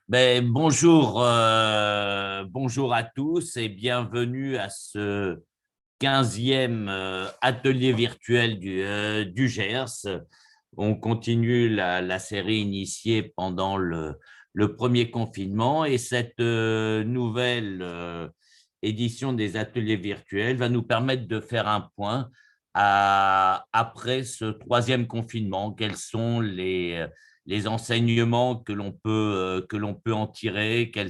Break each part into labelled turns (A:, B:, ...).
A: Bonjour, bonjour à tous et bienvenue à ce 15e atelier virtuel du GERS. On continue la série initiée pendant le premier confinement et cette nouvelle édition des ateliers virtuels va nous permettre de faire un point après ce troisième confinement. Quels sont les enseignements que l'on peut en tirer, que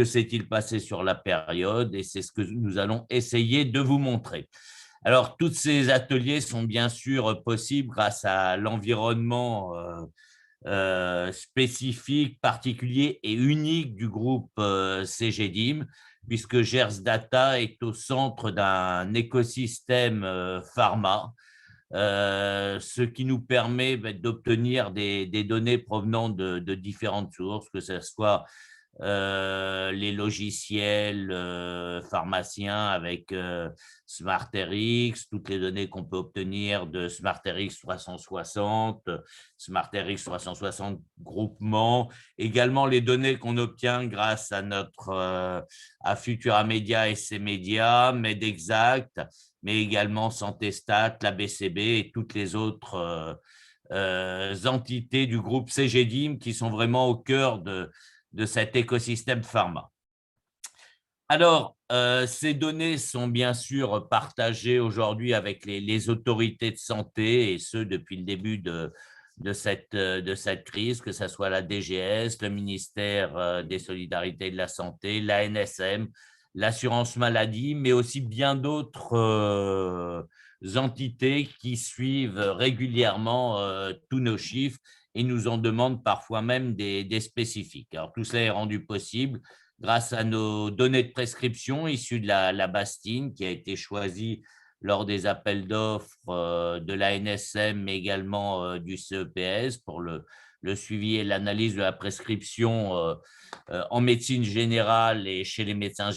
A: s'est-il passé sur la période, et c'est ce que nous allons essayer de vous montrer. Alors, tous ces ateliers sont bien sûr possibles grâce à l'environnement spécifique, particulier et unique du groupe CGDIM, puisque Gers Data est au centre d'un écosystème pharma, ce qui nous permet d'obtenir des données provenant de différentes sources, que ce soit les logiciels pharmaciens avec SmartRx, toutes les données qu'on peut obtenir de SmartRx 360, SmartRx 360 groupement, également les données qu'on obtient grâce à à Futura Media et ses médias, MedExact, mais également Santestat, la BCB et toutes les autres entités du groupe CGDIM qui sont vraiment au cœur de cet écosystème pharma. Alors, ces données sont bien sûr partagées aujourd'hui avec les autorités de santé, et ce depuis le début de cette crise, que ce soit la DGS, le ministère des Solidarités et de la Santé, l'ANSM, l'assurance maladie, mais aussi bien d'autres entités qui suivent régulièrement tous nos chiffres et nous en demandent parfois même des spécifiques. Alors, tout cela est rendu possible grâce à nos données de prescription issues de la Bastine, qui a été choisie lors des appels d'offres de l'ANSM, mais également du CEPS pour le suivi et l'analyse de la prescription en médecine générale et chez les médecins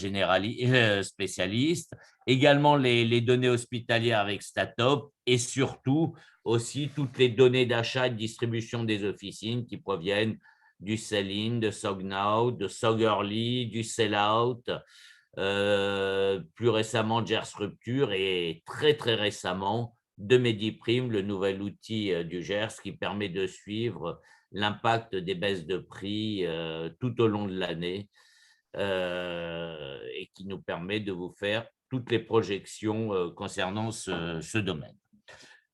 A: spécialistes, également les données hospitalières avec Statop et surtout aussi toutes les données d'achat et de distribution des officines qui proviennent du sell-in, de SogNow, de SogEarly, du sell-out, plus récemment Gers Rupture et très récemment de Mediprime, le nouvel outil du Gers qui permet de suivre l'impact des baisses de prix tout au long de l'année et qui nous permet de vous faire toutes les projections concernant ce domaine.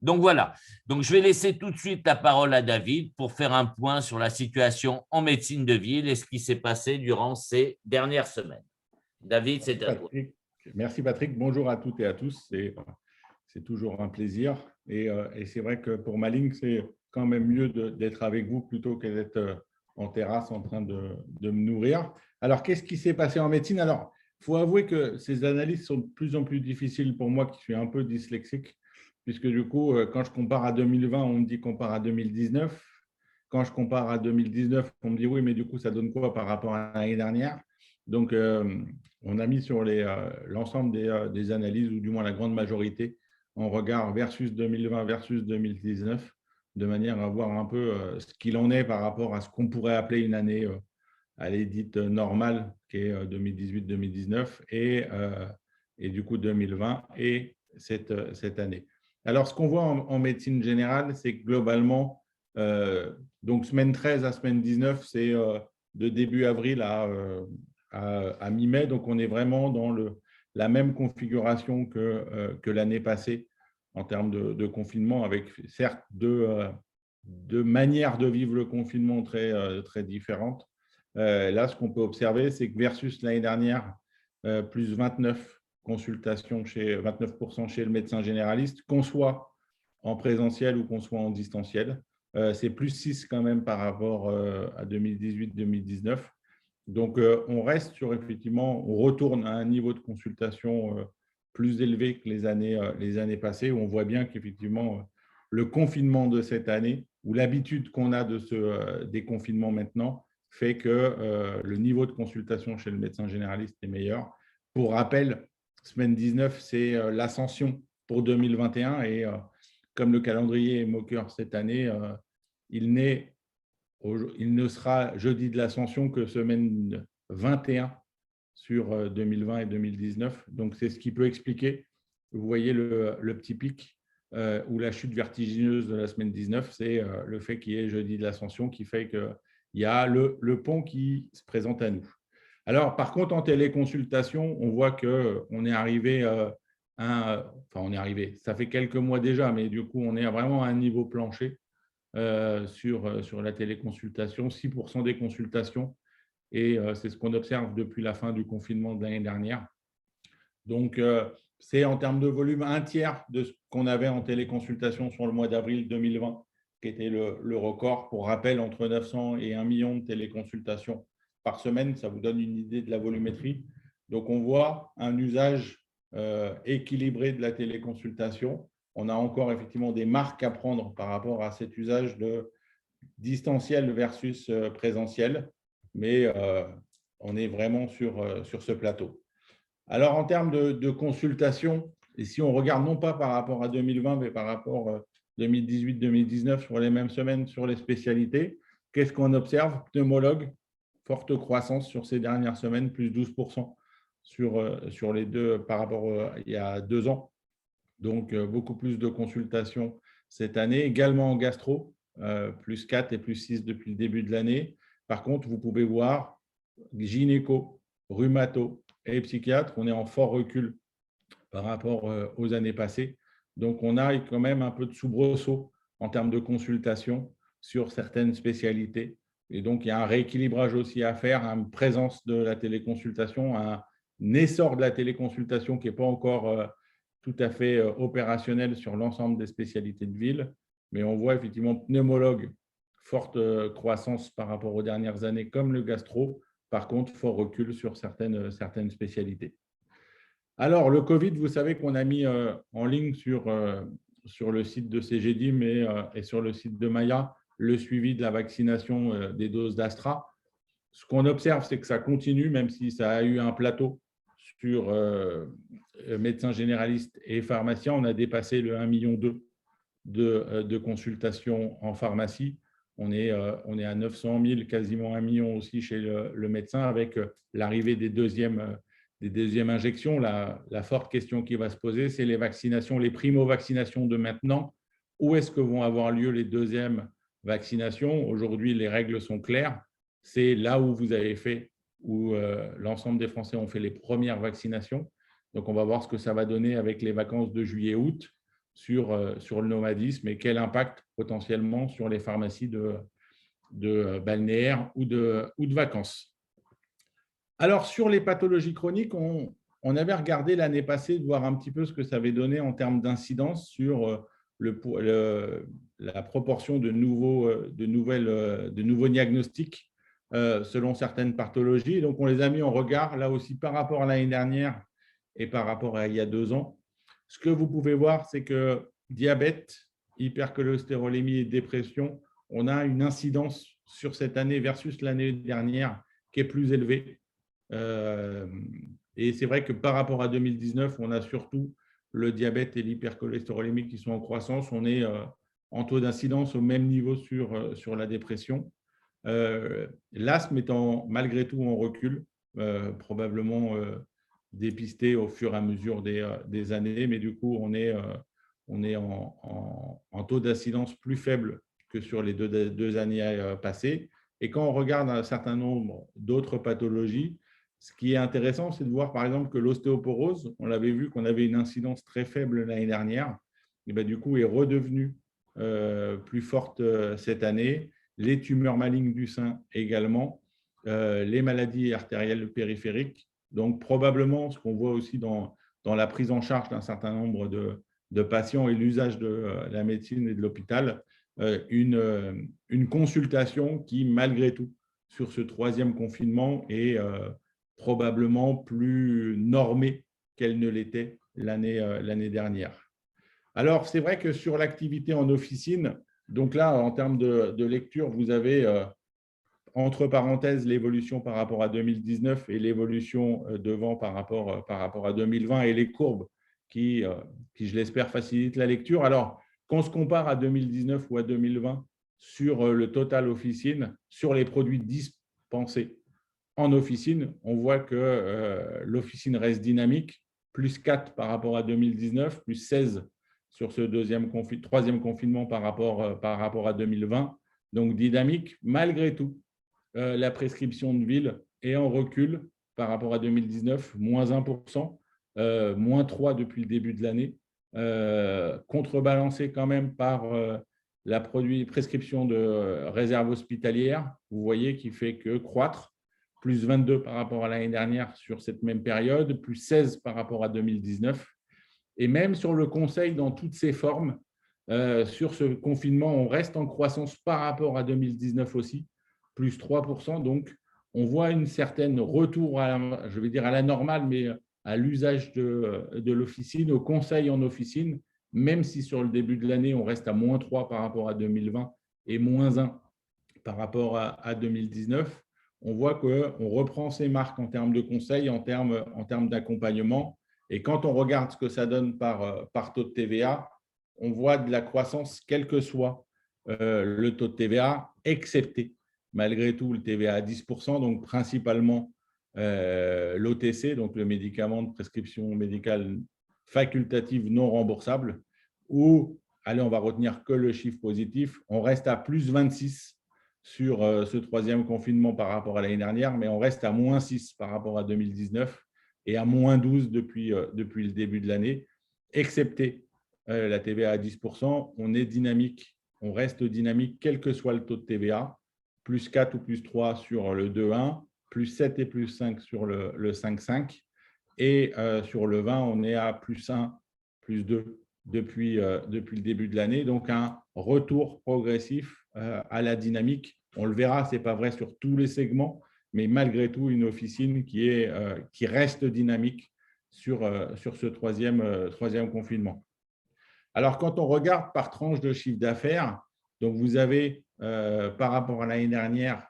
A: Donc voilà, donc je vais laisser tout de suite la parole à David pour faire un point sur la situation en médecine de ville et ce qui s'est passé durant ces dernières semaines. David, c'est à toi.
B: Merci Patrick, bonjour à toutes et à tous, c'est toujours un plaisir et c'est vrai que pour ma ligne, c'est quand même mieux d'être avec vous plutôt que d'être en terrasse en train de me nourrir. Alors, qu'est-ce qui s'est passé en médecine? Alors, il faut avouer que ces analyses sont de plus en plus difficiles pour moi qui suis un peu dyslexique, puisque du coup, quand je compare à 2020, on me dit compare à 2019. Quand je compare à 2019, on me dit oui, mais du coup, ça donne quoi par rapport à l'année dernière? Donc, on a mis sur l'ensemble des analyses, ou du moins la grande majorité, en regard versus 2020 versus 2019, de manière à voir un peu ce qu'il en est par rapport à ce qu'on pourrait appeler une année allez, dite normale, qui est 2018-2019, et du coup 2020 et cette année. Alors, ce qu'on voit en médecine générale, c'est que globalement, donc semaine 13 à semaine 19, c'est de début avril à mi-mai. Donc, on est vraiment dans la même configuration que l'année passée en termes de confinement, avec certes deux manières de vivre le confinement très différentes. Là, ce qu'on peut observer, c'est que versus l'année dernière, plus 29 consultations 29% chez le médecin généraliste, qu'on soit en présentiel ou qu'on soit en distanciel. C'est plus 6 quand même par rapport à 2018-2019. Donc, on reste sur, effectivement, on retourne à un niveau de consultation plus élevé que les années passées, où on voit bien qu'effectivement, le confinement de cette année, ou l'habitude qu'on a de ce déconfinement maintenant, fait que le niveau de consultation chez le médecin généraliste est meilleur. Pour rappel, semaine 19, c'est l'ascension pour 2021 et comme le calendrier est moqueur cette année, il n'est il ne sera jeudi de l'Ascension que semaine 21 sur 2020 et 2019. Donc, c'est ce qui peut expliquer, vous voyez le petit pic ou la chute vertigineuse de la semaine 19, c'est le fait qu'il y ait jeudi de l'Ascension qui fait qu'il y a le pont qui se présente à nous. Alors, par contre, en téléconsultation, on voit qu'on est arrivé on est arrivé, ça fait quelques mois déjà, mais du coup, on est vraiment à un niveau plancher sur la téléconsultation, 6% des consultations, et c'est ce qu'on observe depuis la fin du confinement de l'année dernière. Donc, c'est en termes de volume un tiers de ce qu'on avait en téléconsultation sur le mois d'avril 2020, qui était le record. Pour rappel, entre 900 et 1 million de téléconsultations par semaine, ça vous donne une idée de la volumétrie. Donc, on voit un usage équilibré de la téléconsultation. On a encore effectivement des marques à prendre par rapport à cet usage de distanciel versus présentiel, mais on est vraiment sur ce plateau. Alors, en termes de consultation, et si on regarde non pas par rapport à 2020, mais par rapport à 2018-2019 sur les mêmes semaines, sur les spécialités, qu'est-ce qu'on observe? Pneumologue, forte croissance sur ces dernières semaines, plus 12% sur les deux par rapport à il y a 2 ans. Donc, beaucoup plus de consultations cette année. Également en gastro, plus 4 et plus 6 depuis le début de l'année. Par contre, vous pouvez voir gynéco, rhumato et psychiatre, on est en fort recul par rapport aux années passées. Donc, on a quand même un peu de soubresaut en termes de consultation sur certaines spécialités. Et donc, il y a un rééquilibrage aussi à faire, une présence de la téléconsultation, un essor de la téléconsultation qui n'est pas encore tout à fait opérationnel sur l'ensemble des spécialités de ville. Mais on voit effectivement pneumologue, forte croissance par rapport aux dernières années, comme le gastro. Par contre, fort recul sur certaines spécialités. Alors, le Covid, vous savez qu'on a mis en ligne sur le site de CGDIM et sur le site de Maya le suivi de la vaccination des doses d'Astra. Ce qu'on observe, c'est que ça continue, même si ça a eu un plateau sur médecins généralistes et pharmaciens. On a dépassé le 1,2 million de consultations en pharmacie. On est à 900 000, quasiment 1 million aussi chez le médecin, avec l'arrivée des deuxièmes injections. La forte question qui va se poser, c'est les vaccinations, les primo-vaccinations de maintenant. Où est-ce que vont avoir lieu les deuxièmes vaccinations? Aujourd'hui, les règles sont claires. C'est là où vous avez fait, où l'ensemble des Français ont fait les premières vaccinations. Donc, on va voir ce que ça va donner avec les vacances de juillet-août sur le nomadisme et quel impact potentiellement sur les pharmacies de balnéaires ou de vacances. Alors, sur les pathologies chroniques, on avait regardé l'année passée de voir un petit peu ce que ça avait donné en termes d'incidence sur la proportion de nouveaux diagnostics selon certaines pathologies. Donc, on les a mis en regard, là aussi, par rapport à l'année dernière et par rapport à il y a 2 ans. Ce que vous pouvez voir, c'est que diabète, hypercholestérolémie et dépression, on a une incidence sur cette année versus l'année dernière qui est plus élevée. Et c'est vrai que par rapport à 2019, on a surtout le diabète et l'hypercholestérolémie qui sont en croissance. On est en taux d'incidence au même niveau sur la dépression. L'asthme étant malgré tout en recul, probablement dépisté au fur et à mesure des années, mais du coup, on est en taux d'incidence plus faible que sur les deux années passées. Et quand on regarde un certain nombre d'autres pathologies, ce qui est intéressant, c'est de voir par exemple que l'ostéoporose, on l'avait vu qu'on avait une incidence très faible l'année dernière, et bien, du coup est redevenue plus forte cette année. Les tumeurs malignes du sein également, les maladies artérielles périphériques. Donc, probablement, ce qu'on voit aussi dans la prise en charge d'un certain nombre de patients et l'usage de la médecine et de l'hôpital, une consultation qui, malgré tout, sur ce 3e confinement, est probablement plus normée qu'elle ne l'était l'année dernière. Alors, c'est vrai que sur l'activité en officine, donc là, en termes de lecture, vous avez entre parenthèses l'évolution par rapport à 2019 et l'évolution devant par rapport à 2020 et les courbes qui je l'espère, facilitent la lecture. Alors, quand on se compare à 2019 ou à 2020 sur le total officine, sur les produits dispensés en officine. On voit que l'officine reste dynamique, plus 4 par rapport à 2019, plus 16 sur ce troisième confinement par rapport à 2020. Donc, dynamique, malgré tout, la prescription de ville est en recul par rapport à 2019, moins 1%, moins 3 depuis le début de l'année, contrebalancé quand même par la prescription de réserve hospitalière, vous voyez, qui fait que croître, plus 22 par rapport à l'année dernière sur cette même période, plus 16 par rapport à 2019. Et même sur le conseil dans toutes ses formes, sur ce confinement, on reste en croissance par rapport à 2019 aussi, plus 3%. Donc, on voit une certaine retour, je vais dire à la normale, mais à l'usage de l'officine, au conseil en officine, même si sur le début de l'année, on reste à moins 3 par rapport à 2020 et moins 1 par rapport à 2019. On voit qu'on reprend ses marques en termes de conseil, en termes d'accompagnement. Et quand on regarde ce que ça donne par taux de TVA, on voit de la croissance, quel que soit le taux de TVA, excepté malgré tout le TVA à 10%, donc principalement l'OTC, donc le médicament de prescription médicale facultative non remboursable, où, allez, on va retenir que le chiffre positif, on reste à plus 26 sur ce troisième confinement par rapport à l'année dernière, mais on reste à moins 6 par rapport à 2019 et à moins 12 depuis le début de l'année, excepté la TVA à 10%, on est dynamique, on reste dynamique quel que soit le taux de TVA, plus 4 ou plus 3 sur le 2,1, plus 7 et plus 5 sur le 5,5, et sur le 20, on est à plus 1, plus 2 depuis le début de l'année, donc un retour progressif à la dynamique. On le verra, ce n'est pas vrai sur tous les segments, mais malgré tout, une officine qui reste dynamique sur ce troisième confinement. Alors, quand on regarde par tranche de chiffre d'affaires, donc vous avez, par rapport à l'année dernière,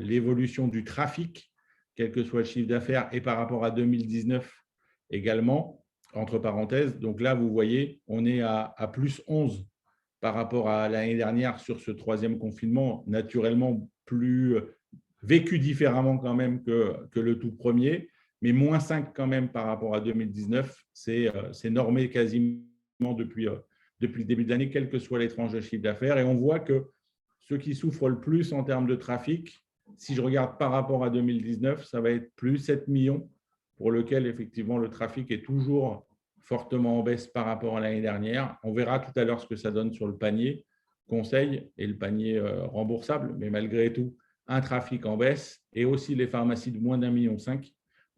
B: l'évolution du trafic, quel que soit le chiffre d'affaires, et par rapport à 2019 également, entre parenthèses. Donc là, vous voyez, on est à plus 11 par rapport à l'année dernière sur ce troisième confinement, naturellement plus vécu différemment quand même que le tout premier, mais moins 5 quand même par rapport à 2019. C'est normé quasiment depuis le début de l'année, quelles que soient les tranches de chiffre d'affaires. Et on voit que ceux qui souffrent le plus en termes de trafic, si je regarde par rapport à 2019, ça va être plus 7 millions, pour lequel effectivement le trafic est toujours fortement en baisse par rapport à l'année dernière. On verra tout à l'heure ce que ça donne sur le panier conseil et le panier remboursable, mais malgré tout, un trafic en baisse, et aussi les pharmacies de moins d'1,5 million,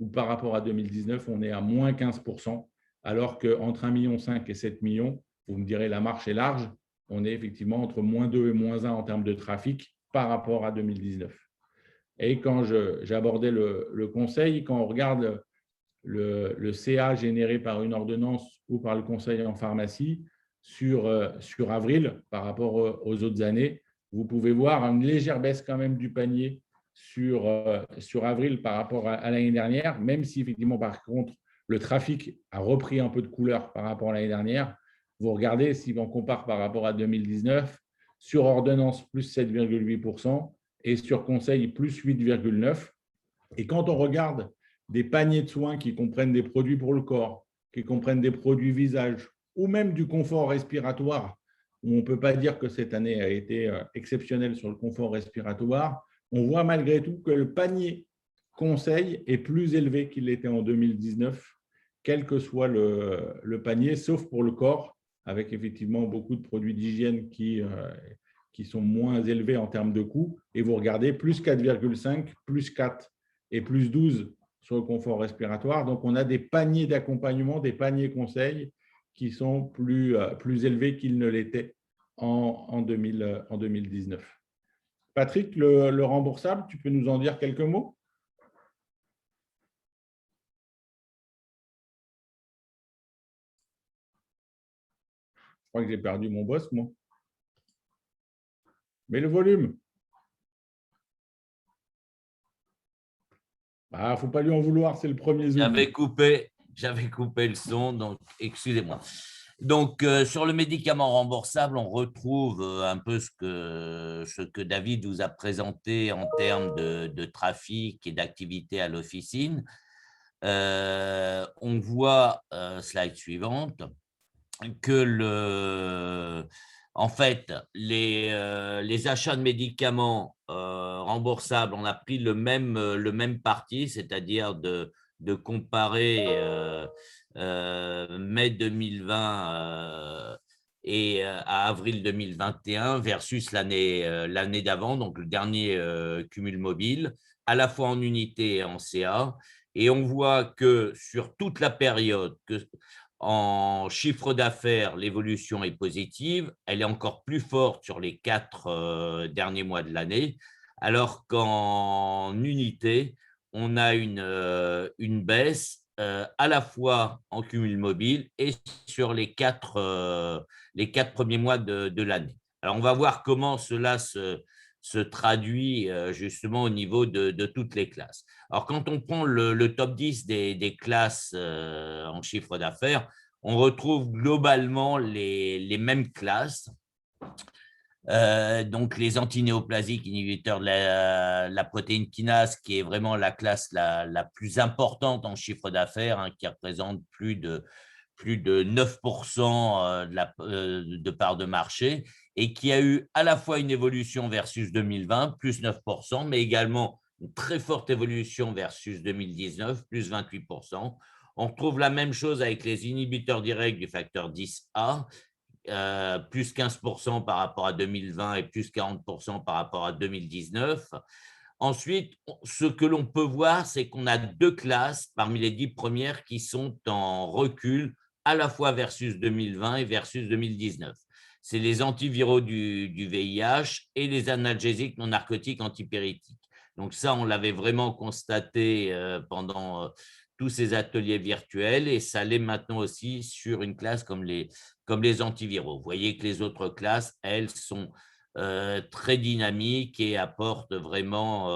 B: où par rapport à 2019, on est à moins 15%, alors qu'entre 1,5 million et 7 millions, vous me direz la marche est large, on est effectivement entre moins 2 et moins 1 en termes de trafic par rapport à 2019. Et quand j'abordais le conseil, quand on regarde le CA généré par une ordonnance ou par le conseil en pharmacie sur avril par rapport aux autres années, vous pouvez voir une légère baisse quand même du panier sur avril par rapport à l'année dernière, même si effectivement, par contre, le trafic a repris un peu de couleur par rapport à l'année dernière. Vous regardez, si on compare par rapport à 2019, sur ordonnance, plus 7,8% et sur conseil, plus 8,9%. Et quand on regarde des paniers de soins qui comprennent des produits pour le corps, qui comprennent des produits visage, ou même du confort respiratoire, où on ne peut pas dire que cette année a été exceptionnelle sur le confort respiratoire, on voit malgré tout que le panier conseil est plus élevé qu'il l'était en 2019, quel que soit le panier, sauf pour le corps, avec effectivement beaucoup de produits d'hygiène qui sont moins élevés en termes de coûts. Et vous regardez, plus 4,5, plus 4 et plus 12 sur le confort respiratoire. Donc, on a des paniers d'accompagnement, des paniers conseils qui sont plus élevés qu'ils ne l'étaient en 2019. Patrick, le remboursable, tu peux nous en dire quelques mots? Je crois que j'ai perdu mon boss, moi. Mais le volume. Il ne faut pas lui en vouloir, c'est le premier Zoom.
A: J'avais coupé le son, donc excusez-moi. Donc, sur le médicament remboursable, on retrouve un peu ce que David vous a présenté en termes de trafic et d'activité à l'officine. On voit, slide suivante, que en fait, les achats de médicaments remboursables, on a pris le même parti, c'est-à-dire de comparer mai 2020 à avril 2021 versus l'année d'avant, donc le dernier cumul mobile, à la fois en unité et en CA. Et on voit que sur toute la période, en chiffre d'affaires, l'évolution est positive. Elle est encore plus forte sur les 4 derniers mois de l'année, alors qu'en unité, on a une baisse à la fois en cumul mobile et sur les 4 premiers mois de l'année. Alors, on va voir comment cela se traduit justement au niveau de toutes les classes. Alors, quand on prend le top 10 des classes en chiffre d'affaires, on retrouve globalement les mêmes classes. Donc, les antinéoplasiques inhibiteurs de la protéine kinase, qui est vraiment la classe la plus importante en chiffre d'affaires, hein, qui représente plus de 9% de part de marché, et qui a eu à la fois une évolution versus 2020, plus 9%, mais également une très forte évolution versus 2019, plus 28%. On retrouve la même chose avec les inhibiteurs directs du facteur 10A, plus 15% par rapport à 2020 et plus 40% par rapport à 2019. Ensuite, ce que l'on peut voir, c'est qu'on a 2 classes parmi les 10 premières qui sont en recul à la fois versus 2020 et versus 2019. C'est les antiviraux du VIH et les analgésiques non narcotiques antipyrétiques. Donc ça, on l'avait vraiment constaté pendant tous ces ateliers virtuels, et ça l'est maintenant aussi sur une classe comme les antiviraux. Vous voyez que les autres classes, elles, sont très dynamiques et apportent vraiment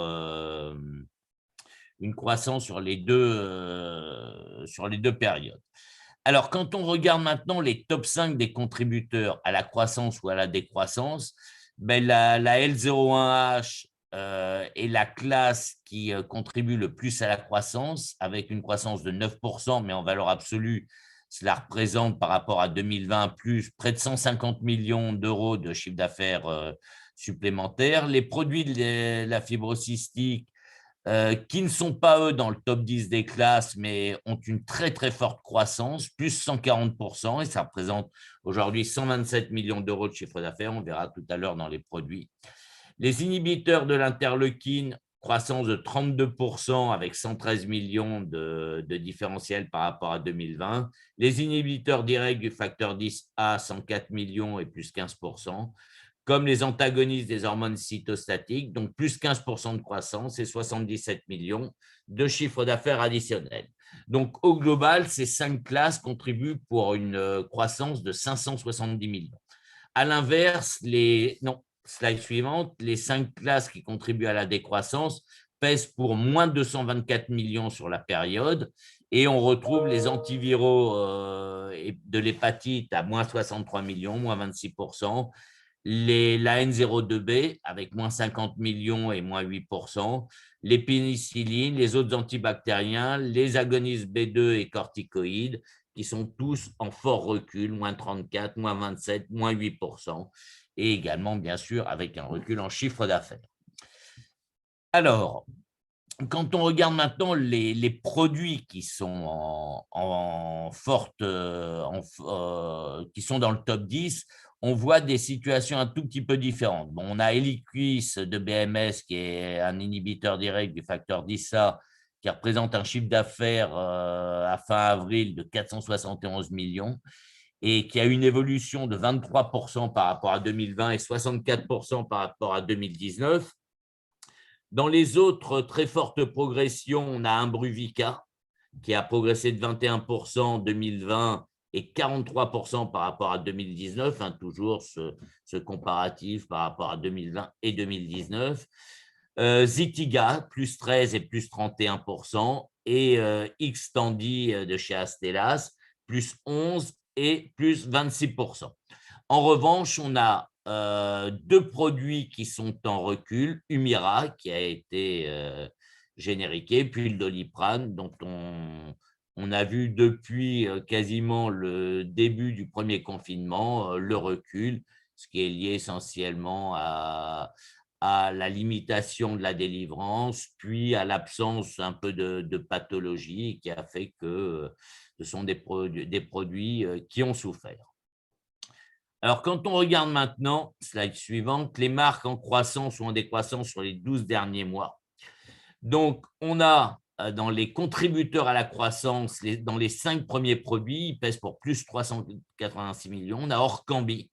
A: une croissance sur les deux périodes. Alors, quand on regarde maintenant les top 5 des contributeurs à la croissance ou à la décroissance, ben la L01H est la classe qui contribue le plus à la croissance, avec une croissance de 9%, mais en valeur absolue, cela représente par rapport à 2020 plus près de 150 millions d'euros de chiffre d'affaires supplémentaires. Les produits de la fibrocystique, qui ne sont pas, eux, dans le top 10 des classes, mais ont une très, très forte croissance, plus 140%, et ça représente aujourd'hui 127 millions d'euros de chiffre d'affaires. On verra tout à l'heure dans les produits. Les inhibiteurs de l'interleukine, croissance de 32% avec 113 millions de différentiel par rapport à 2020. Les inhibiteurs directs du facteur 10A, 104 millions et plus 15%. Comme les antagonistes des hormones cytostatiques, donc plus 15% de croissance et 77 millions de chiffre d'affaires additionnel. Donc, au global, ces 5 classes contribuent pour une croissance de 570 millions. À l'inverse, slide suivante, les 5 classes qui contribuent à la décroissance pèsent pour moins 224 millions sur la période, et on retrouve les antiviraux de l'hépatite à moins 63 millions, moins 26%, la N02B avec moins 50 millions et moins 8%, les pénicillines, les autres antibactériens, les agonistes B2 et corticoïdes, qui sont tous en fort recul, moins 34, moins 27, moins 8%, et également, bien sûr, avec un recul en chiffre d'affaires. Alors, quand on regarde maintenant les produits qui sont qui sont dans le top 10, on voit des situations un tout petit peu différentes. Bon, on a Eliquis de BMS, qui est un inhibiteur direct du facteur 10A, qui représente un chiffre d'affaires à fin avril de 471 millions et qui a une évolution de 23% par rapport à 2020 et 64% par rapport à 2019. Dans les autres très fortes progressions, on a Imbruvica, qui a progressé de 21% en 2020 et 43% par rapport à 2019, hein, toujours ce comparatif par rapport à 2020 et 2019. Zytiga, plus 13 et plus 31%, et Xtandi de chez Astellas, plus 11 et plus 26%. En revanche, on a deux produits qui sont en recul, Humira, qui a été génériqué, puis le Doliprane, dont on a vu depuis quasiment le début du premier confinement le recul, ce qui est lié essentiellement à la limitation de la délivrance, puis à l'absence un peu de pathologie qui a fait que ce sont des produits qui ont souffert. Alors, quand on regarde maintenant, slide suivante, les marques en croissance ou en décroissance sur les 12 derniers mois. Donc, on a dans les contributeurs à la croissance, dans les 5 premiers produits, ils pèsent pour plus 386 millions. On a Orkambi,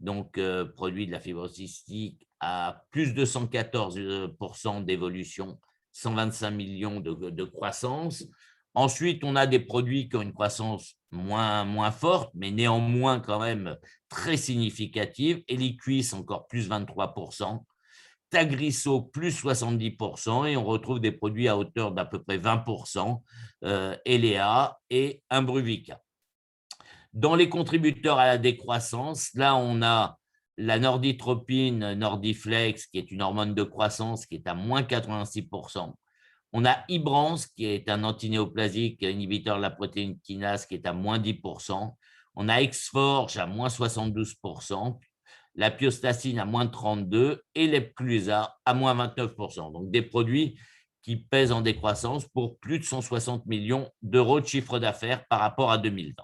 A: donc produit de la fibre cystique, à plus de 114% d'évolution, 125 millions de croissance. Ensuite, on a des produits qui ont une croissance moins forte, mais néanmoins quand même très significative. Eliquis, encore plus 23%. Tagrisso, plus 70%. Et on retrouve des produits à hauteur d'à peu près 20%, Elea et Imbruvica. Dans les contributeurs à la décroissance, là, on a la norditropine Nordiflex, qui est une hormone de croissance, qui est à moins 86%. On a Ibrance, qui est un antinéoplasique inhibiteur de la protéine kinase, qui est à moins 10%. On a Exforge à moins 72%, la Piostacine à moins 32% et l'Epclusa à moins 29%. Donc, des produits qui pèsent en décroissance pour plus de 160 millions d'euros de chiffre d'affaires par rapport à 2020.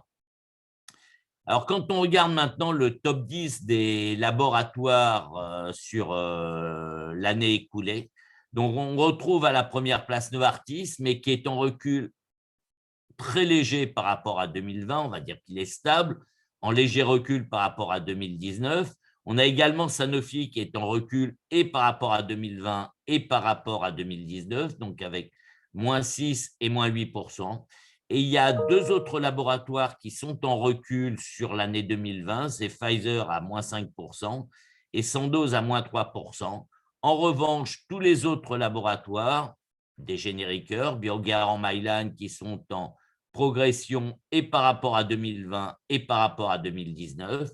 A: Alors, quand on regarde maintenant le top 10 des laboratoires sur l'année écoulée, donc on retrouve à la première place Novartis, mais qui est en recul très léger par rapport à 2020, on va dire qu'il est stable, en léger recul par rapport à 2019. On a également Sanofi qui est en recul et par rapport à 2020 et par rapport à 2019, donc avec moins 6 et moins 8%. Et il y a deux autres laboratoires qui sont en recul sur l'année 2020, c'est Pfizer à moins 5% et Sandoz à moins 3%. En revanche, tous les autres laboratoires, des génériqueurs, Biogarant, Mylan, qui sont en progression et par rapport à 2020 et par rapport à 2019,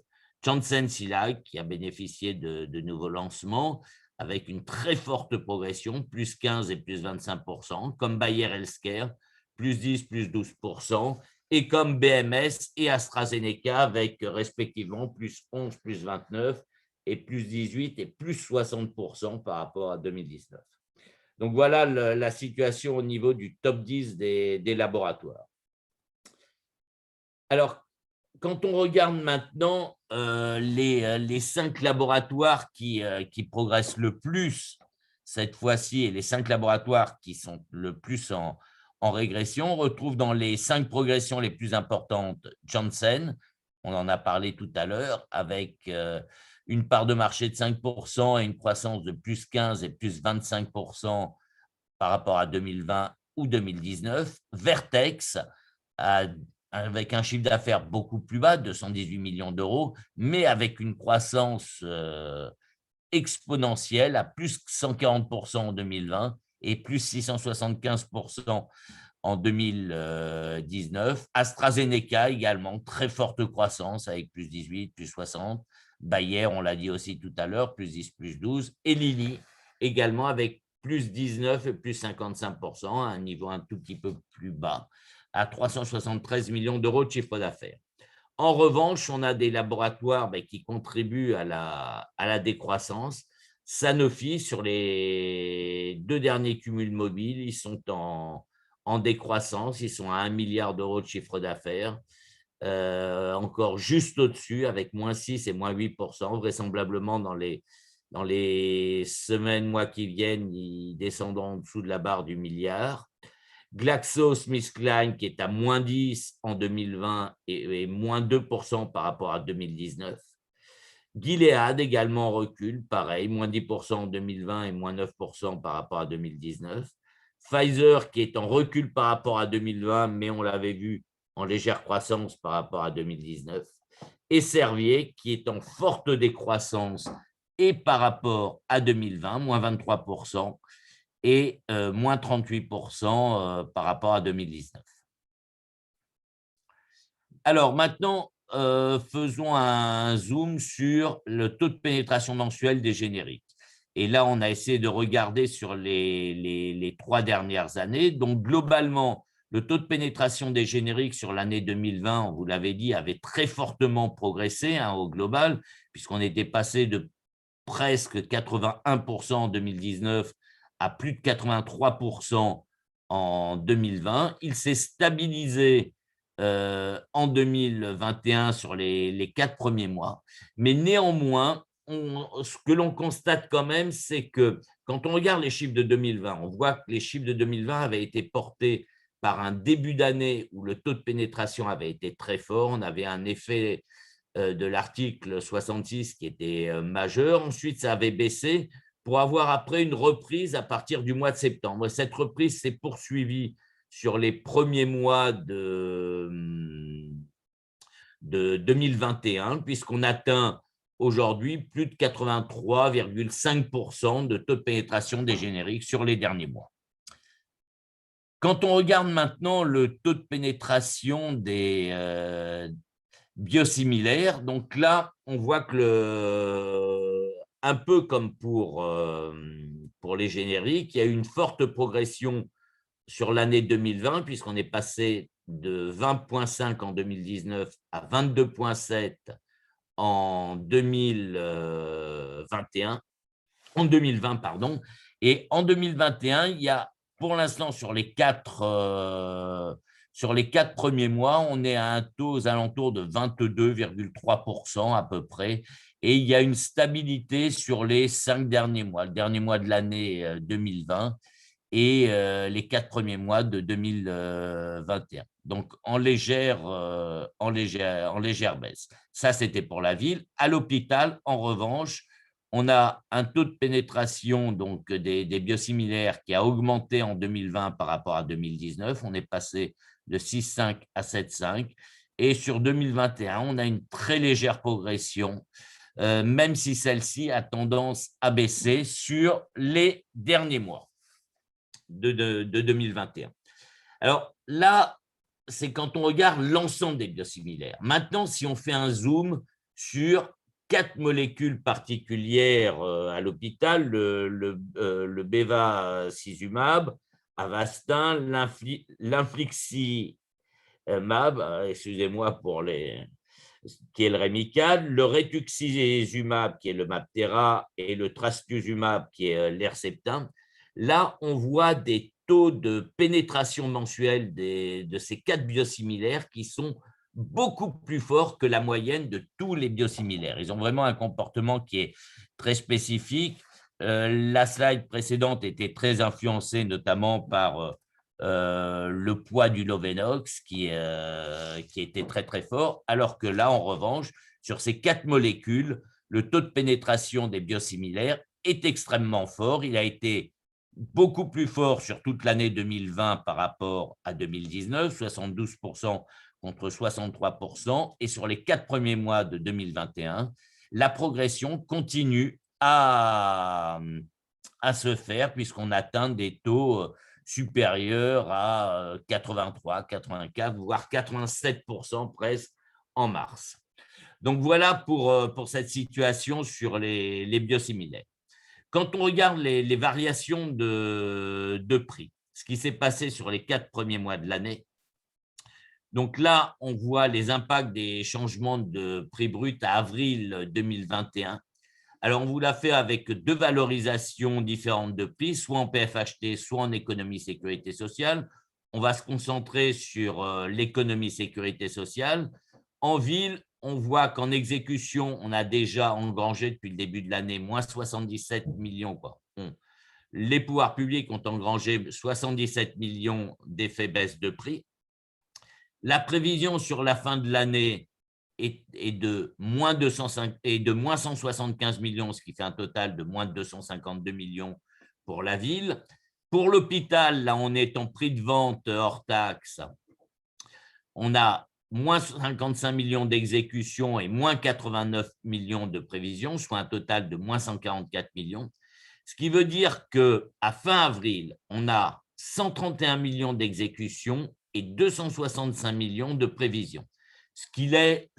A: Janssen Cilag, qui a bénéficié de nouveaux lancements, avec une très forte progression, plus 15 et plus 25%, comme Bayer Healthcare, plus 10, plus 12%, et comme BMS et AstraZeneca, avec respectivement plus 11, plus 29, et plus 18 et plus 60% par rapport à 2019. Donc voilà la situation au niveau du top 10 des laboratoires. Alors, quand on regarde maintenant les 5 laboratoires qui progressent le plus cette fois-ci et les 5 laboratoires qui sont le plus en régression, on retrouve dans les 5 progressions les plus importantes Janssen, on en a parlé tout à l'heure, avec une part de marché de 5% et une croissance de plus 15 et plus 25% par rapport à 2020 ou 2019. Vertex, avec un chiffre d'affaires beaucoup plus bas, 218 millions d'euros, mais avec une croissance exponentielle à plus 140% en 2020 et plus 675% en 2019. AstraZeneca également, très forte croissance avec plus 18, plus 60. Bayer, on l'a dit aussi tout à l'heure, plus 10, plus 12. Et Lilly également avec plus 19 et plus 55%, à un niveau un tout petit peu plus bas, à 373 millions d'euros de chiffre d'affaires. En revanche, on a des laboratoires qui contribuent à la décroissance. Sanofi, sur les 2 derniers cumuls mobiles, ils sont en décroissance, ils sont à 1 milliard d'euros de chiffre d'affaires, encore juste au-dessus, avec moins 6 et moins 8%, vraisemblablement dans les semaines, mois qui viennent, ils descendront en dessous de la barre du milliard. GlaxoSmithKline qui est à moins 10 en 2020 et moins 2% par rapport à 2019. Gilead également en recul, pareil, moins 10% en 2020 et moins 9% par rapport à 2019. Pfizer qui est en recul par rapport à 2020, mais on l'avait vu en légère croissance par rapport à 2019. Et Servier qui est en forte décroissance et par rapport à 2020, moins 23%, et moins 38% par rapport à 2019. Alors maintenant, faisons un zoom sur le taux de pénétration mensuel des génériques. Et là, on a essayé de regarder sur les 3 dernières années. Donc, globalement, le taux de pénétration des génériques sur l'année 2020, on vous l'avait dit, avait très fortement progressé au global, puisqu'on était passé de presque 81% en 2019 à plus de 83% en 2020. Il s'est stabilisé en 2021 sur les 4 premiers mois. Mais néanmoins, ce que l'on constate quand même, c'est que quand on regarde les chiffres de 2020, on voit que les chiffres de 2020 avaient été portés par un début d'année où le taux de pénétration avait été très fort. On avait un effet de l'article 66 qui était majeur. Ensuite, ça avait baissé pour avoir après une reprise à partir du mois de septembre. Cette reprise s'est poursuivie sur les premiers mois de 2021, puisqu'on atteint aujourd'hui plus de 83,5% de taux de pénétration des génériques sur les derniers mois. Quand on regarde maintenant le taux de pénétration des biosimilaires, donc là, on voit que un peu comme pour les génériques, il y a eu une forte progression sur l'année 2020, puisqu'on est passé de 20,5 en 2019 à 22,7 en 2021, en 2020, pardon. Et en 2021, il y a pour l'instant sur les 4 premiers mois, on est à un taux aux alentours de 22,3% à peu près. Et il y a une stabilité sur les 5 derniers mois, le dernier mois de l'année 2020 et les 4 premiers mois de 2021. Donc, en légère baisse. Ça, c'était pour la ville. À l'hôpital, en revanche, on a un taux de pénétration donc, des biosimilaires qui a augmenté en 2020 par rapport à 2019. On est passé de 6,5 à 7,5. Et sur 2021, on a une très légère progression, même si celle-ci a tendance à baisser sur les derniers mois de 2021. Alors là, c'est quand on regarde l'ensemble des biosimilaires. Maintenant, si on fait un zoom sur 4 molécules particulières à l'hôpital, le bevacizumab, Avastin, l'infliximab, excusez-moi pour qui est le Remicade, le rituximab, qui est le Mabtera, et le trastuzumab, qui est l'Herceptin. Là, on voit des taux de pénétration mensuelle de ces 4 biosimilaires qui sont beaucoup plus forts que la moyenne de tous les biosimilaires. Ils ont vraiment un comportement qui est très spécifique. La slide précédente était très influencée notamment par le poids du Lovenox qui était très très fort, alors que là, en revanche, sur ces 4 molécules, le taux de pénétration des biosimilaires est extrêmement fort. Il a été beaucoup plus fort sur toute l'année 2020 par rapport à 2019, 72% contre 63%, et sur les 4 premiers mois de 2021, la progression continue à se faire puisqu'on atteint des taux supérieurs à 83, 84, voire 87% presque en mars. Donc voilà pour cette situation sur les biosimilaires. Quand on regarde les variations de prix, ce qui s'est passé sur les 4 premiers mois de l'année, donc là, on voit les impacts des changements de prix brut à avril 2021. Alors, on vous l'a fait avec 2 valorisations différentes de prix, soit en PFHT, soit en économie sécurité sociale. On va se concentrer sur l'économie sécurité sociale. En ville, on voit qu'en exécution, on a déjà engrangé depuis le début de l'année moins 77 millions. Les pouvoirs publics ont engrangé 77 millions d'effets baisse de prix. La prévision sur la fin de l'année est de moins 175 millions, ce qui fait un total de moins 252 millions pour la ville. Pour l'hôpital, là, on est en prix de vente hors taxe. On a moins 55 millions d'exécution et moins 89 millions de prévisions, soit un total de moins 144 millions. Ce qui veut dire qu'à fin avril, on a 131 millions d'exécution et 265 millions de prévisions. ce qu'il est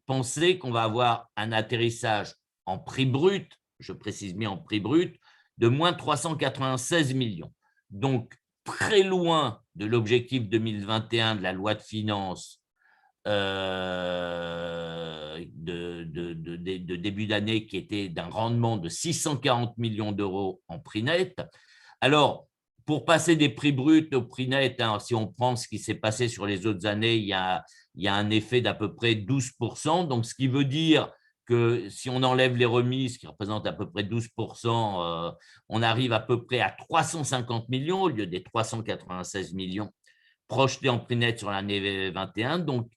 A: pensé qu'on va avoir un atterrissage en prix brut, je précise bien en prix brut, de moins 396 millions. Donc, très loin de l'objectif 2021 de la loi de finances de début d'année qui était d'un rendement de 640 millions d'euros en prix net. Alors, pour passer des prix bruts au prix net, hein, si on prend ce qui s'est passé sur les autres années, il y a un effet d'à peu près 12%, donc ce qui veut dire que si on enlève les remises, qui représentent à peu près 12%, on arrive à peu près à 350 millions au lieu des 396 millions projetés en prix net sur l'année 21. Donc,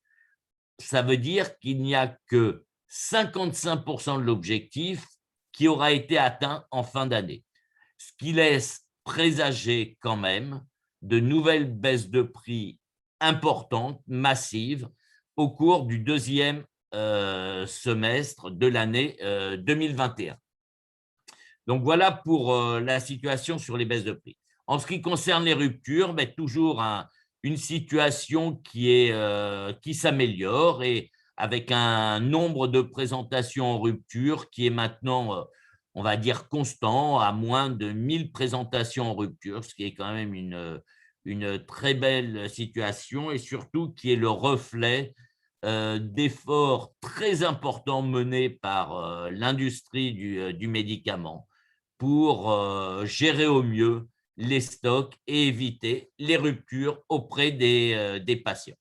A: ça veut dire qu'il n'y a que 55% de l'objectif qui aura été atteint en fin d'année, ce qui laisse présager quand même de nouvelles baisses de prix importantes, massives, au cours du deuxième semestre de l'année 2021. Donc voilà pour la situation sur les baisses de prix. En ce qui concerne les ruptures, ben, toujours une situation qui s'améliore et avec un nombre de présentations en rupture qui est maintenant, on va dire, constant, à moins de 1000 présentations en rupture, ce qui est quand même une très belle situation et surtout qui est le reflet d'efforts très importants menés par l'industrie du médicament pour gérer au mieux les stocks et éviter les ruptures auprès des patients.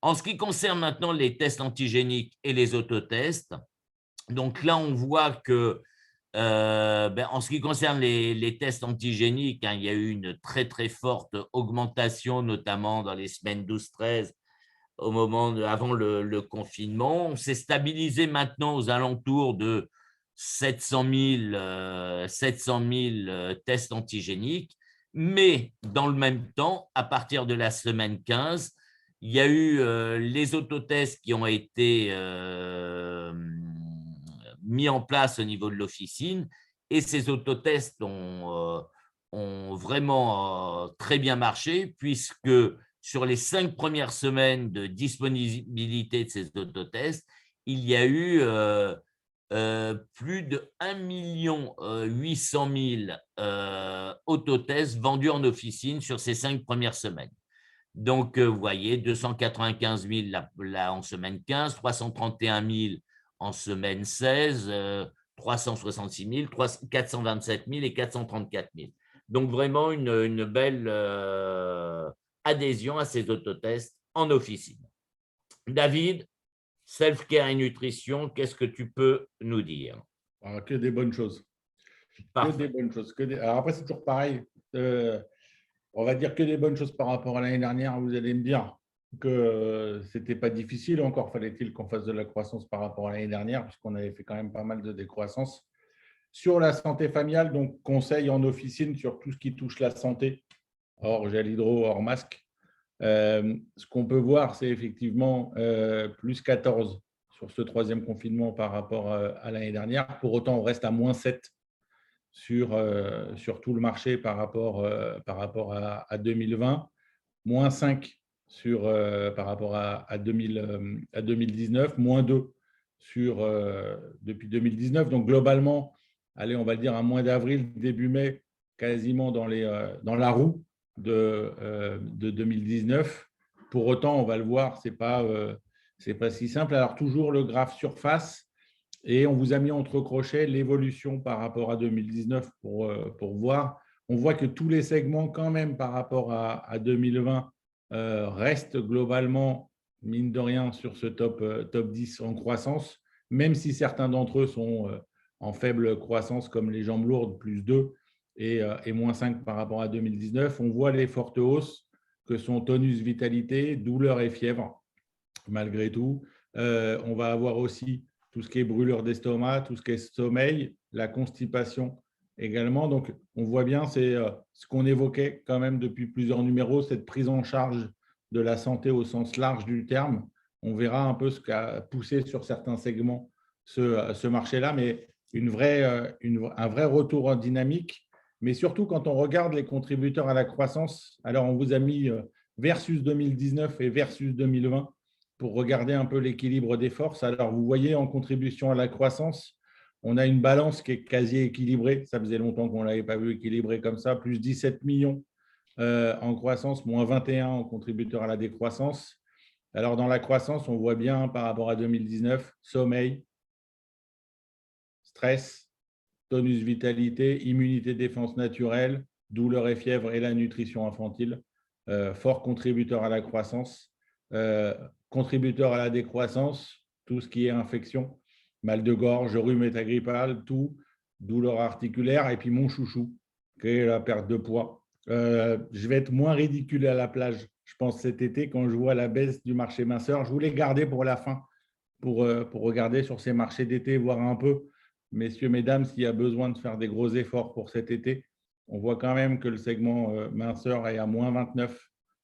A: En ce qui concerne maintenant les tests antigéniques et les autotests, donc là, on voit que en ce qui concerne les tests antigéniques, hein, il y a eu une très, très forte augmentation, notamment dans les semaines 12-13, avant le confinement. On s'est stabilisé maintenant aux alentours de 700 000 tests antigéniques, mais dans le même temps, à partir de la semaine 15, il y a eu les autotests qui ont été mis en place au niveau de l'officine, et ces autotests ont vraiment très bien marché, puisque sur les 5 premières semaines de disponibilité de ces autotests, il y a eu plus de 1 800 000 autotests vendus en officine sur ces 5 premières semaines. Donc, vous voyez, 295 000 en semaine 15, 331 000 en semaine 16, 366 000, 427 000 et 434 000. Donc, vraiment une belle adhésion à ces autotests en officine. David, self-care et nutrition, qu'est-ce que tu peux nous dire?
B: Que des bonnes choses. Que des bonnes choses. Alors après, c'est toujours pareil. On va dire que des bonnes choses par rapport à l'année dernière. Vous allez me dire que ce n'était pas difficile. Encore fallait-il qu'on fasse de la croissance par rapport à l'année dernière, puisqu'on avait fait quand même pas mal de décroissance. Sur la santé familiale, donc conseil en officine sur tout ce qui touche la santé, hors gel hydro, hors masque. Ce qu'on peut voir, c'est effectivement plus 14 sur ce troisième confinement par rapport à l'année dernière. Pour autant, on reste à moins 7 sur tout le marché par rapport à 2020, moins 5 par rapport à 2019, moins 2 depuis 2019. Donc, globalement, allez, on va dire à mois d'avril, début mai, quasiment dans la roue de 2019. Pour autant, on va le voir, ce n'est pas si simple. Alors, toujours le graphe surface. Et on vous a mis entre crochets l'évolution par rapport à 2019 pour voir. On voit que tous les segments, quand même, par rapport à 2020, restent globalement, mine de rien, sur ce top 10 en croissance, même si certains d'entre eux sont en faible croissance, comme les jambes lourdes, plus 2 et moins 5 par rapport à 2019. On voit les fortes hausses que sont tonus, vitalité, douleur et fièvre, malgré tout. On va avoir aussi tout ce qui est brûlure d'estomac, tout ce qui est sommeil, la constipation également. Donc, on voit bien, c'est ce qu'on évoquait quand même depuis plusieurs numéros, cette prise en charge de la santé au sens large du terme. On verra un peu ce qu'a poussé sur certains segments ce marché-là, mais un vrai retour en dynamique. Mais surtout, quand on regarde les contributeurs à la croissance, alors on vous a mis versus 2019 et versus 2020, pour regarder un peu l'équilibre des forces. Alors, vous voyez, en contribution à la croissance, on a une balance qui est quasi équilibrée. Ça faisait longtemps qu'on ne l'avait pas vu équilibrée comme ça. Plus 17 millions en croissance, moins 21 en contributeur à la décroissance. Alors, dans la croissance, on voit bien par rapport à 2019, sommeil, stress, tonus vitalité, immunité défense naturelle, douleur et fièvre et la nutrition infantile. Fort contributeur à la croissance. Contributeur à la décroissance, tout ce qui est infection, mal de gorge, rhume métagrippal, tout, douleur articulaire. Et puis mon chouchou, qui est la perte de poids. Je vais être moins ridicule à la plage, je pense, cet été, quand je vois la baisse du marché minceur. Je voulais garder pour la fin, pour regarder sur ces marchés d'été, voir un peu, messieurs, mesdames, s'il y a besoin de faire des gros efforts pour cet été. On voit quand même que le segment minceur est à moins 29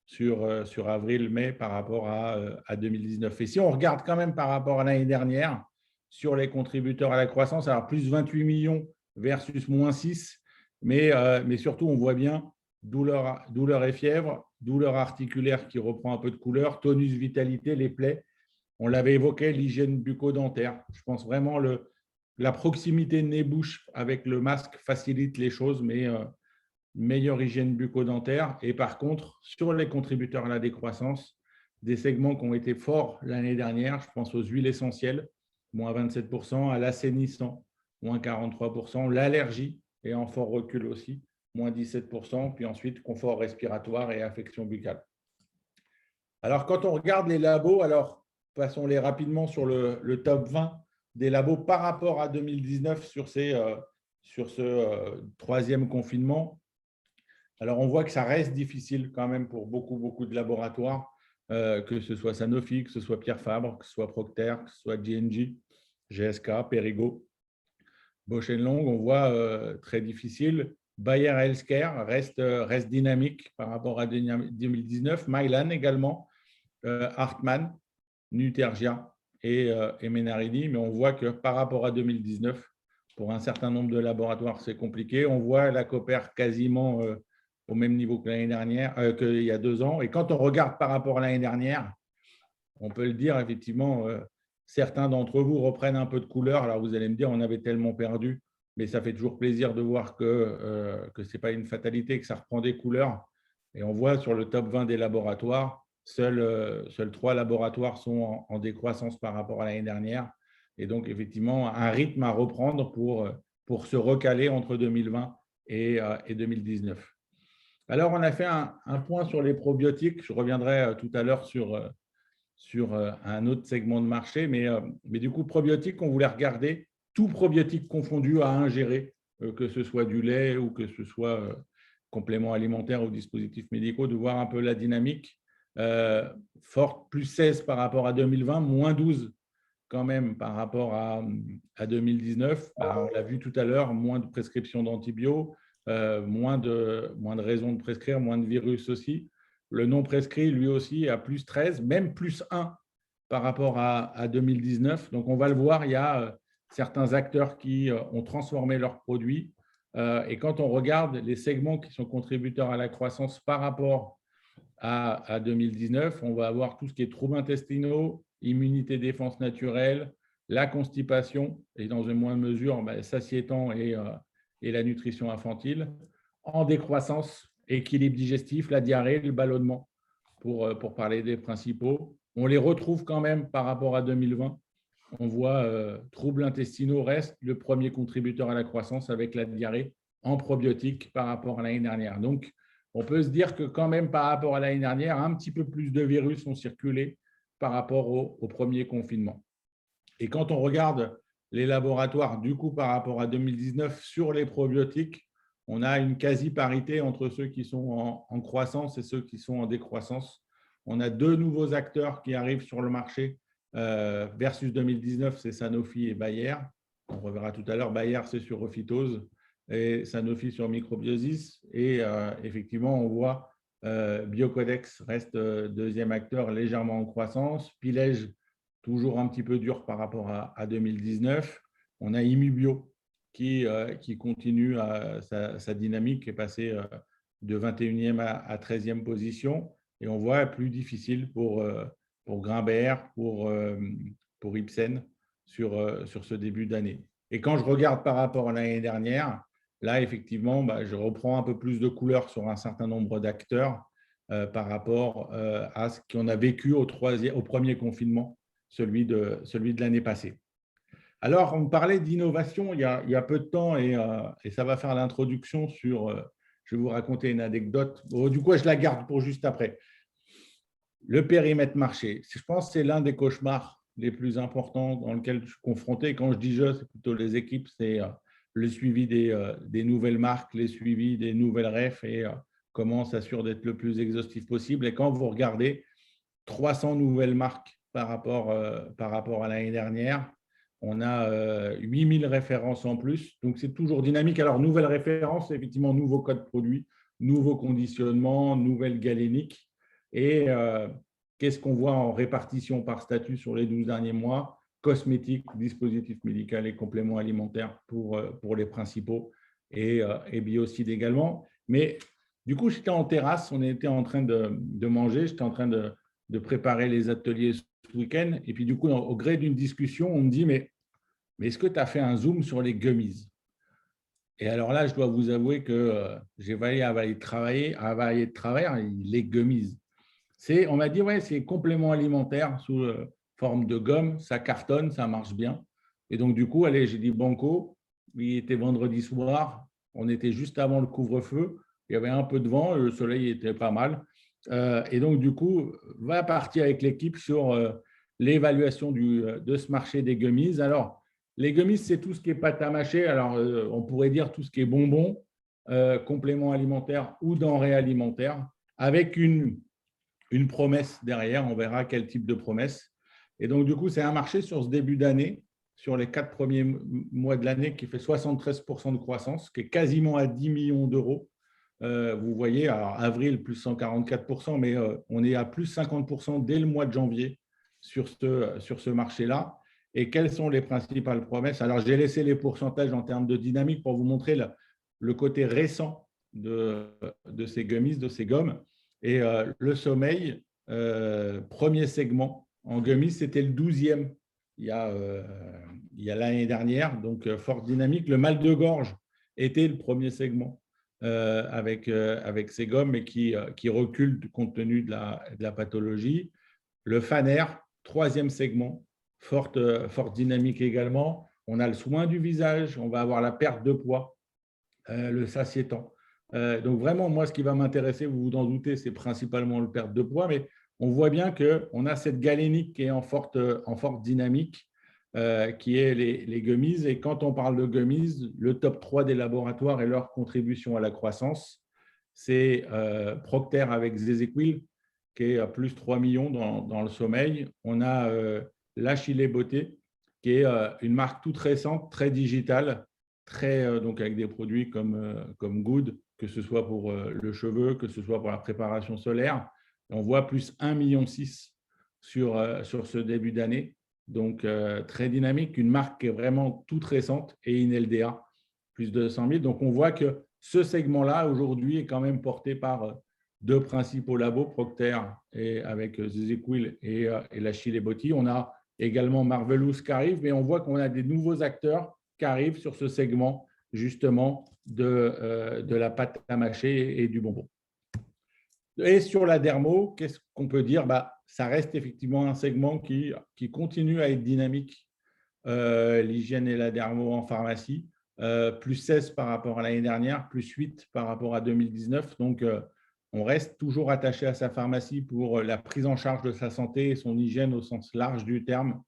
B: sur avril-mai par rapport à 2019. Et si on regarde quand même par rapport à l'année dernière, sur les contributeurs à la croissance, alors plus 28 millions versus moins 6, mais surtout, on voit bien douleur et fièvre, douleur articulaire qui reprend un peu de couleur, tonus vitalité, les plaies. On l'avait évoqué, l'hygiène bucco-dentaire. Je pense vraiment la proximité nez-bouche avec le masque facilite les choses, mais meilleure hygiène bucco-dentaire. Et par contre, sur les contributeurs à la décroissance, des segments qui ont été forts l'année dernière, je pense aux huiles essentielles, moins 27%, à l'assainissant, moins 43%, l'allergie est en fort recul aussi, moins 17%, puis ensuite confort respiratoire et affection buccale. Alors, quand on regarde les labos, alors passons-les rapidement sur le top 20 des labos par rapport à 2019 sur ce troisième confinement. Alors, on voit que ça reste difficile quand même pour beaucoup de laboratoires, que ce soit Sanofi, que ce soit Pierre Fabre, que ce soit Procter, que ce soit J&J, GSK, Perrigo, Bausch & Lomb. On voit très difficile. Bayer Healthcare reste dynamique par rapport à 2019. Mylan également, Hartmann, Nutergia et Menarini. Mais on voit que par rapport à 2019, pour un certain nombre de laboratoires, c'est compliqué. On voit la Coopère quasiment au même niveau que l'année dernière, qu'il y a 2 ans. Et quand on regarde par rapport à l'année dernière, on peut le dire, effectivement, certains d'entre vous reprennent un peu de couleur. Alors, vous allez me dire, on avait tellement perdu, mais ça fait toujours plaisir de voir que ce n'est pas une fatalité, que ça reprend des couleurs. Et on voit sur le top 20 des laboratoires, seuls 3 laboratoires sont en décroissance par rapport à l'année dernière. Et donc, effectivement, un rythme à reprendre pour se recaler entre 2020 et 2019. Alors, on a fait un point sur les probiotiques. Je reviendrai tout à l'heure sur un autre segment de marché. Mais du coup, probiotiques, on voulait regarder tout probiotique confondu à ingérer, que ce soit du lait ou que ce soit complément alimentaire ou dispositifs médicaux, de voir un peu la dynamique. Forte, plus 16 par rapport à 2020, moins 12 quand même par rapport à 2019. On l'a vu tout à l'heure, moins de prescriptions d'antibiotiques, moins de raisons de prescrire, moins de virus aussi. Le non prescrit, lui aussi, à plus 13, même plus 1 par rapport à 2019. Donc, on va le voir, il y a certains acteurs qui ont transformé leurs produits. Et quand on regarde les segments qui sont contributeurs à la croissance par rapport à 2019, on va avoir tout ce qui est troubles intestinaux, immunité défense naturelle, la constipation, et dans une moindre mesure, satiétant et la nutrition infantile. En décroissance, équilibre digestif, la diarrhée, le ballonnement, pour parler des principaux. On les retrouve quand même par rapport à 2020. On voit troubles intestinaux reste le premier contributeur à la croissance avec la diarrhée en probiotiques par rapport à l'année dernière. Donc, on peut se dire que quand même par rapport à l'année dernière, un petit peu plus de virus ont circulé par rapport au premier confinement. Et quand on regarde les laboratoires, du coup, par rapport à 2019 sur les probiotiques, on a une quasi-parité entre ceux qui sont en croissance et ceux qui sont en décroissance. On a 2 nouveaux acteurs qui arrivent sur le marché versus 2019, c'est Sanofi et Bayer. On reverra tout à l'heure, Bayer, c'est sur Ophytose et Sanofi sur Microbiosis. Et effectivement, on voit Biocodex reste deuxième acteur légèrement en croissance. Pilège, toujours un petit peu dur par rapport à 2019. On a Immubio qui continue sa dynamique, qui est passé de 21e à 13e position. Et on voit plus difficile pour pour Grimbert, pour Ipsen sur ce début d'année. Et quand je regarde par rapport à l'année dernière, là, effectivement, je reprends un peu plus de couleur sur un certain nombre d'acteurs par rapport à ce qu'on a vécu au premier confinement, celui de l'année passée. Alors, on parlait d'innovation il y a peu de temps et ça va faire l'introduction sur… je vais vous raconter une anecdote. Bon, du coup, je la garde pour juste après. Le périmètre marché, je pense que c'est l'un des cauchemars les plus importants dans lesquels je suis confronté. Quand je dis je, c'est plutôt les équipes, c'est le suivi des nouvelles marques, les suivis des nouvelles refs et comment on s'assure d'être le plus exhaustif possible. Et quand vous regardez 300 nouvelles marques par rapport à l'année dernière, on a 8000 références en plus. Donc, c'est toujours dynamique. Alors, nouvelles références, c'est effectivement nouveaux codes produits, nouveaux conditionnements, nouvelles galéniques. Et qu'est-ce qu'on voit en répartition par statut sur les 12 derniers mois? Cosmétiques, dispositifs médicaux et compléments alimentaires pour les principaux et biocides également. Mais du coup, j'étais en terrasse, on était en train de manger, j'étais en train de préparer les ateliers ce week-end. Et puis, du coup, au gré d'une discussion, on me dit, mais est-ce que tu as fait un zoom sur les gummies? Et alors là, je dois vous avouer que j'ai avalé de travers les gummies. On m'a dit, ouais, c'est complément alimentaire sous forme de gomme, ça cartonne, ça marche bien. Et donc, du coup, allez, j'ai dit banco, il était vendredi soir, on était juste avant le couvre-feu, il y avait un peu de vent, le soleil était pas mal. Et donc, du coup, va partir avec l'équipe sur l'évaluation de ce marché des gummies. Alors, les gummies, c'est tout ce qui est pâte à mâcher. Alors, on pourrait dire tout ce qui est bonbons, compléments alimentaires ou denrées alimentaires, avec une promesse derrière. On verra quel type de promesse. Et donc, du coup, c'est un marché sur ce début d'année, sur les 4 premiers mois de l'année, qui fait 73% de croissance, qui est quasiment à 10 millions d'euros. Vous voyez, alors avril, plus 144%, mais on est à plus 50% dès le mois de janvier sur ce marché-là. Et quelles sont les principales promesses? Alors, j'ai laissé les pourcentages en termes de dynamique pour vous montrer le côté récent de ces gummies, de ces gommes. Et le sommeil, premier segment en gummies, c'était le 12e il y a l'année dernière, donc forte dynamique. Le mal de gorge était le premier segment avec ces gommes et qui recule compte tenu de la pathologie. Le Faner, troisième segment, forte dynamique également. On a le soin du visage, on va avoir la perte de poids, le satiétant. Donc vraiment, moi, ce qui va m'intéresser, vous vous en doutez, c'est principalement le perte de poids, mais on voit bien qu'on a cette galénique qui est en forte dynamique, qui est les gummies. Et quand on parle de gummies, le top 3 des laboratoires et leur contribution à la croissance, c'est Procter avec Zezequil, qui est à plus 3 millions dans le sommeil. On a l'Achille Beauté, qui est une marque toute récente, très digitale, donc avec des produits comme Good, que ce soit pour le cheveu, que ce soit pour la préparation solaire. On voit plus 1,6 million sur ce début d'année. Donc, très dynamique, une marque qui est vraiment toute récente et une LDA, plus de 100 000. Donc, on voit que ce segment-là, aujourd'hui, est quand même porté par deux principaux labos, Procter et avec Zezequil et l'Achille Beauty. On a également Marvelous qui arrive, mais on voit qu'on a des nouveaux acteurs qui arrivent sur ce segment, justement, de la pâte à mâcher et du bonbon. Et sur la dermo, qu'est-ce qu'on peut dire? Ça reste effectivement un segment qui continue à être dynamique, l'hygiène et la dermo en pharmacie, plus 16 par rapport à l'année dernière, plus 8 par rapport à 2019. Donc, on reste toujours attaché à sa pharmacie pour la prise en charge de sa santé et son hygiène au sens large du terme.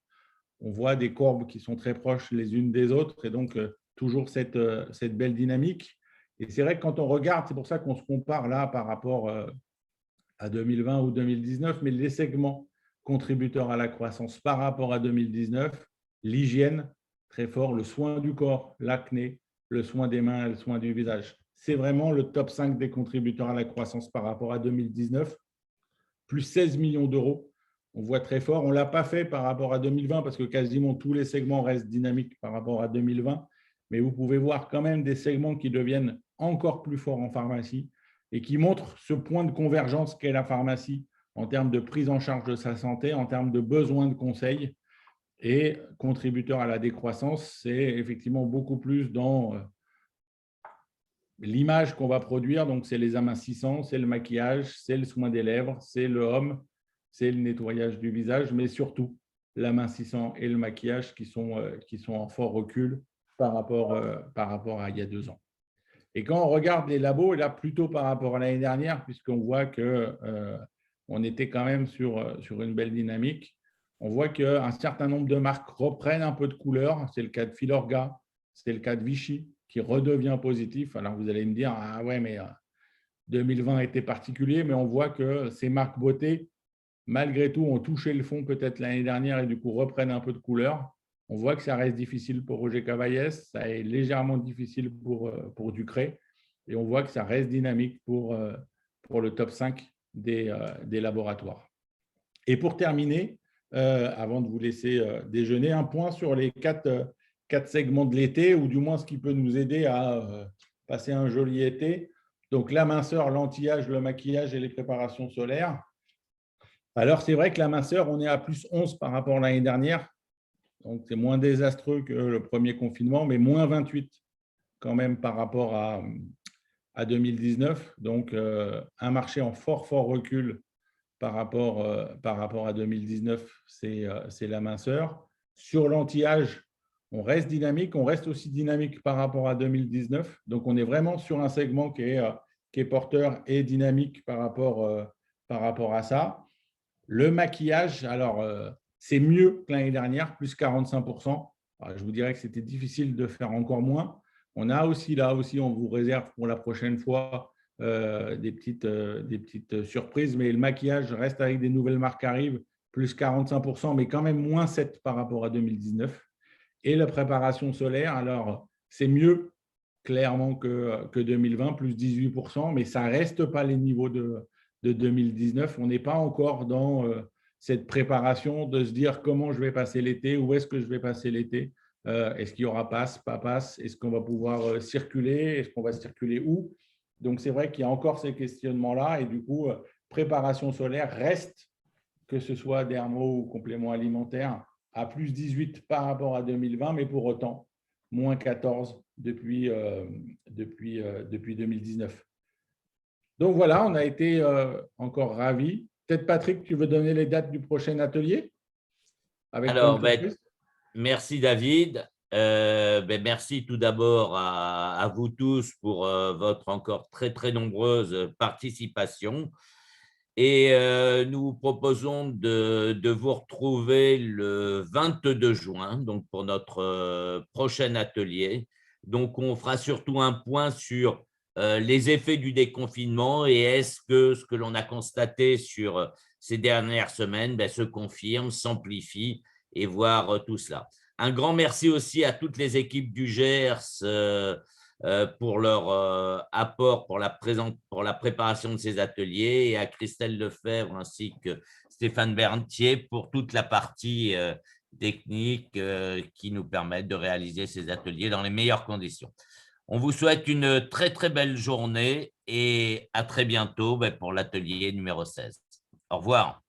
B: On voit des courbes qui sont très proches les unes des autres et donc toujours cette belle dynamique. Et c'est vrai que quand on regarde, c'est pour ça qu'on se compare là par rapport à 2020 ou 2019, mais les segments contributeurs à la croissance par rapport à 2019, l'hygiène, très fort, le soin du corps, l'acné, le soin des mains et le soin du visage. C'est vraiment le top 5 des contributeurs à la croissance par rapport à 2019, plus 16 millions d'euros. On voit très fort. On ne l'a pas fait par rapport à 2020 parce que quasiment tous les segments restent dynamiques par rapport à 2020. Mais vous pouvez voir quand même des segments qui deviennent encore plus forts en pharmacie et qui montrent ce point de convergence qu'est la pharmacie en termes de prise en charge de sa santé, en termes de besoin de conseils. Et contributeur à la décroissance, c'est effectivement beaucoup plus dans l'image qu'on va produire. Donc, c'est les amincissants, c'est le maquillage, c'est le soin des lèvres, c'est le homme, c'est le nettoyage du visage, mais surtout l'amincissant et le maquillage qui sont en fort recul par rapport à il y a 2 ans. Et quand on regarde les labos, là, plutôt par rapport à l'année dernière, puisqu'on voit qu'on était quand même sur une belle dynamique, on voit qu'un certain nombre de marques reprennent un peu de couleur. C'est le cas de Filorga, c'est le cas de Vichy, qui redevient positif. Alors, vous allez me dire, ah ouais, mais 2020 était particulier, mais on voit que ces marques beauté, malgré tout, ont touché le fond peut-être l'année dernière et du coup reprennent un peu de couleur. On voit que ça reste difficile pour Roger Cavaillès, ça est légèrement difficile pour Ducré, et on voit que ça reste dynamique pour le top 5 des laboratoires. Et pour terminer, avant de vous laisser déjeuner, un point sur les 4 segments de l'été, ou du moins ce qui peut nous aider à passer un joli été. Donc, la minceur, l'anti-âge, le maquillage et les préparations solaires. Alors, c'est vrai que la minceur, on est à plus 11 par rapport à l'année dernière. Donc, c'est moins désastreux que le premier confinement, mais moins 28 quand même par rapport à 2019. Donc, un marché en fort recul par rapport à 2019, c'est la minceur. Sur l'anti-âge, on reste dynamique, on reste aussi dynamique par rapport à 2019. Donc, on est vraiment sur un segment qui est porteur et dynamique par rapport à ça. Le maquillage, alors, c'est mieux que l'année dernière, plus 45%. Alors, je vous dirais que c'était difficile de faire encore moins. On a aussi, là aussi, on vous réserve pour la prochaine fois des petites surprises, mais le maquillage reste avec des nouvelles marques arrivent, plus 45%, mais quand même moins 7 par rapport à 2019. Et la préparation solaire, alors, c'est mieux clairement que 2020, plus 18%, mais ça ne reste pas les niveaux de 2019. On n'est pas encore dans cette préparation de se dire comment je vais passer l'été, où est-ce que je vais passer l'été, est-ce qu'il y aura passe, pas passe, est-ce qu'on va pouvoir circuler, est-ce qu'on va circuler où. Donc, c'est vrai qu'il y a encore ces questionnements-là et du coup, préparation solaire reste, que ce soit dermo ou complément alimentaire, à plus 18 par rapport à 2020, mais pour autant, moins 14 depuis 2019. Donc voilà, on a été encore ravis. Peut-être Patrick, tu veux donner les dates du prochain atelier avec
A: Alors,
B: surprise.
A: merci David. Merci tout d'abord à vous tous pour votre encore très nombreuse participation. Et nous vous proposons de vous retrouver le 22 juin, donc pour notre prochain atelier. Donc, on fera surtout un point sur les effets du déconfinement et est-ce que ce que l'on a constaté sur ces dernières semaines se confirme, s'amplifie et voir tout cela. Un grand merci aussi à toutes les équipes du GERS pour leur apport pour la préparation de ces ateliers et à Christelle Lefebvre ainsi que Stéphane Berntier pour toute la partie technique qui nous permettent de réaliser ces ateliers dans les meilleures conditions. On vous souhaite une très belle journée et à très bientôt pour l'atelier numéro 16. Au revoir.